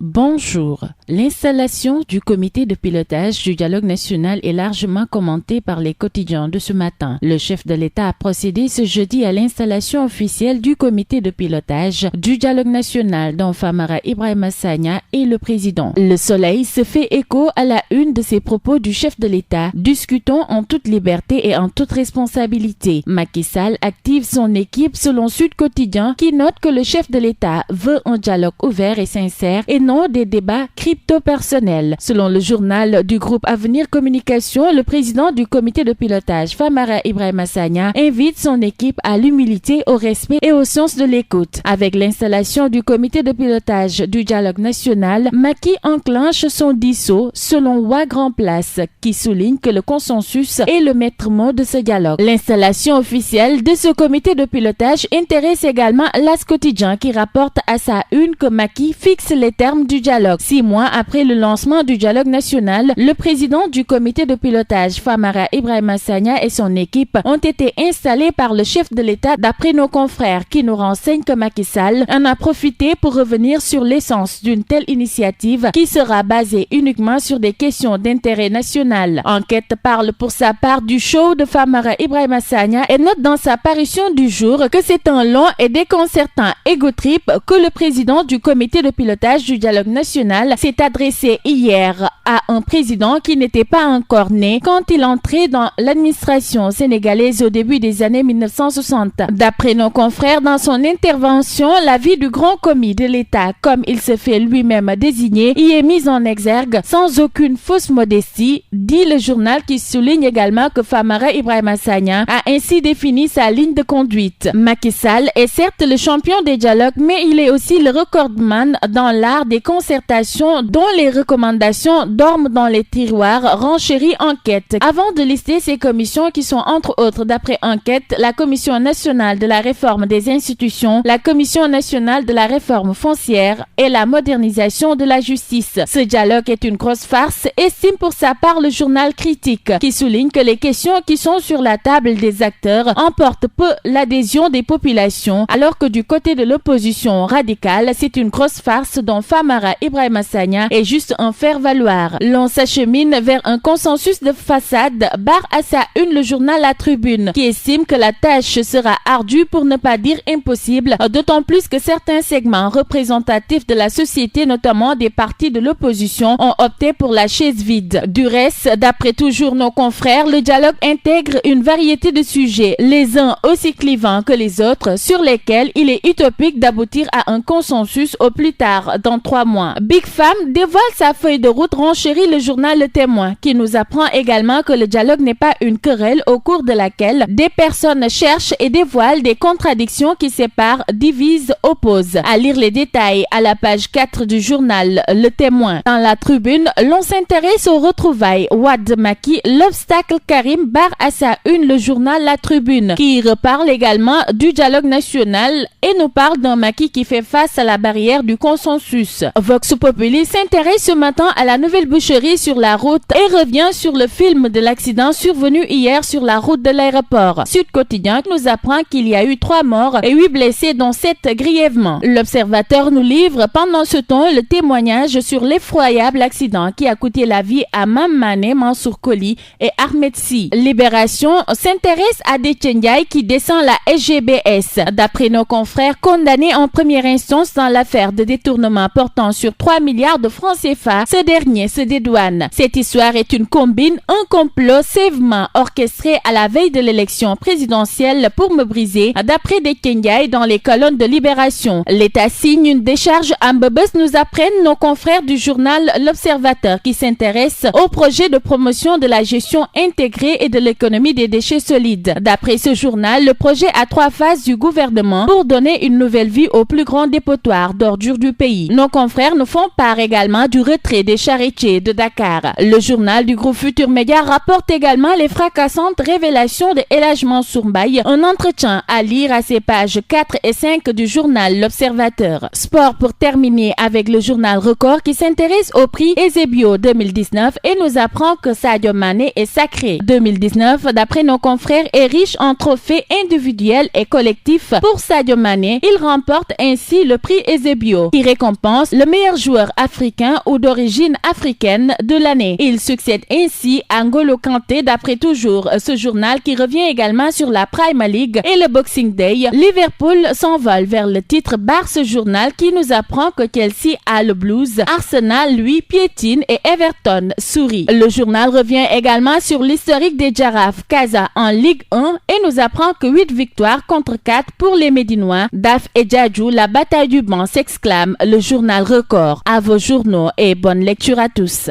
Bonjour. L'installation du comité de pilotage du dialogue national est largement commentée par les quotidiens de ce matin. Le chef de l'État a procédé ce jeudi à l'installation officielle du comité de pilotage du dialogue national dont Famara Ibrahima Sagna est le président. Le Soleil se fait écho à la une de ses propos du chef de l'État. Discutons en toute liberté et en toute responsabilité. Macky Sall active son équipe selon Sud Quotidien qui note que le chef de l'État veut un dialogue ouvert et sincère et non des débats crypto-personnels. Selon le journal du groupe Avenir Communication, le président du comité de pilotage, Famara Ibrahima Sagna, invite son équipe à l'humilité, au respect et au sens de l'écoute. Avec l'installation du comité de pilotage du dialogue national, Macky enclenche son dissaut selon Wa Grand Place, qui souligne que le consensus est le maître mot de ce dialogue. L'installation officielle de ce comité de pilotage intéresse également L'As Quotidien qui rapporte à sa une que Macky fixe les termes du dialogue. 6 mois après le lancement du dialogue national, le président du comité de pilotage, Famara Ibrahima Sagna et son équipe ont été installés par le chef de l'État d'après nos confrères qui nous renseignent que Macky Sall en a profité pour revenir sur l'essence d'une telle initiative qui sera basée uniquement sur des questions d'intérêt national. Enquête parle pour sa part du show de Famara Ibrahima Sagna et note dans sa parution du jour que c'est un long et déconcertant ego trip que le président du comité de pilotage du dialogue national s'est adressé hier à un président qui n'était pas encore né quand il entrait dans l'administration sénégalaise au début des années 1960. D'après nos confrères, dans son intervention, la vie du grand commis de l'État, comme il se fait lui-même désigner, y est mise en exergue sans aucune fausse modestie, dit le journal qui souligne également que Famara Ibrahima Sagna a ainsi défini sa ligne de conduite. Macky Sall est certes le champion des dialogues, mais il est aussi le recordman dans l'art des concertations dont les recommandations dorment dans les tiroirs, renchérit Enquête. Avant de lister ces commissions qui sont entre autres d'après Enquête, la Commission nationale de la réforme des institutions, la Commission nationale de la réforme foncière et la modernisation de la justice. Ce dialogue est une grosse farce, estime pour sa part le journal Critique, qui souligne que les questions qui sont sur la table des acteurs emportent peu l'adhésion des populations, alors que du côté de l'opposition radicale, c'est une grosse farce dont Famara Ibrahima Sagna est juste un faire-valoir. L'on s'achemine vers un consensus de façade, barre à sa une le journal La Tribune, qui estime que la tâche sera ardue pour ne pas dire impossible, d'autant plus que certains segments représentatifs de la société, notamment des partis de l'opposition, ont opté pour la chaise vide. Du reste, d'après toujours nos confrères, le dialogue intègre une variété de sujets, les uns aussi clivants que les autres, sur lesquels il est utopique d'aboutir à un consensus au plus tard dans 3 mois. Big Fam dévoile sa feuille de route, renchérit le journal Le Témoin, qui nous apprend également que le dialogue n'est pas une querelle au cours de laquelle des personnes cherchent et dévoilent des contradictions qui séparent, divisent, opposent. À lire les détails à la page 4 du journal Le Témoin. Dans La Tribune, l'on s'intéresse aux retrouvailles. Wad Macky, l'obstacle Karim, barre à sa une le journal La Tribune, qui reparle également du dialogue national et nous parle d'un Macky qui fait face à la barrière du consensus. Vox Populi s'intéresse ce matin à la nouvelle boucherie sur la route et revient sur le film de l'accident survenu hier sur la route de l'aéroport. Sud Quotidien nous apprend qu'il y a eu 3 morts et 8 blessés dont 7 grièvement. L'Observateur nous livre pendant ce temps le témoignage sur l'effroyable accident qui a coûté la vie à Mamane Mansour Koli et Ahmed Sy. Libération s'intéresse à Déthié Ndiaye qui descend la SGBS. D'après nos confrères, condamné en première instance dans l'affaire de détournement portant sur 3 milliards de francs CFA, ce dernier se dédouane. Cette histoire est une combine, un complot sévement orchestré à la veille de l'élection présidentielle pour me briser, d'après Déthié Ndiaye dans les colonnes de Libération. L'État signe une décharge à Mbebes, nous apprennent nos confrères du journal L'Observateur qui s'intéresse au projet de promotion de la gestion intégrée et de l'économie des déchets solides. D'après ce journal, le projet a 3 phases du gouvernement pour donner une nouvelle vie au plus grand dépotoir d'ordures du pays. Nos confrères nous font part également du retrait des charretiers de Dakar. Le journal du groupe Futur Média rapporte également les fracassantes révélations de El Hadj Mansour Mbaye, un entretien à lire à ses pages 4 et 5 du journal L'Observateur. Sport pour terminer avec le journal Record qui s'intéresse au prix Eusebio 2019 et nous apprend que Sadio Mané est sacré. 2019, d'après nos confrères, est riche en trophées individuels et collectifs. Pour Sadio Mané, il remporte ainsi le prix Eusebio qui récompense le meilleur joueur africain ou d'origine africaine de l'année. Il succède ainsi à N'Golo Kanté d'après toujours ce journal qui revient également sur la Premier League et le Boxing Day. Liverpool s'envole vers le titre barre ce journal qui nous apprend que Chelsea a le blues, Arsenal lui piétine et Everton sourit. Le journal revient également sur l'historique des Girafes Casa en Ligue 1 et nous apprend que 8 victoires contre 4 pour les Médinois. Daf et Djadju, la bataille du banc s'exclame le journal Record. À vos journaux et bonne lecture à tous.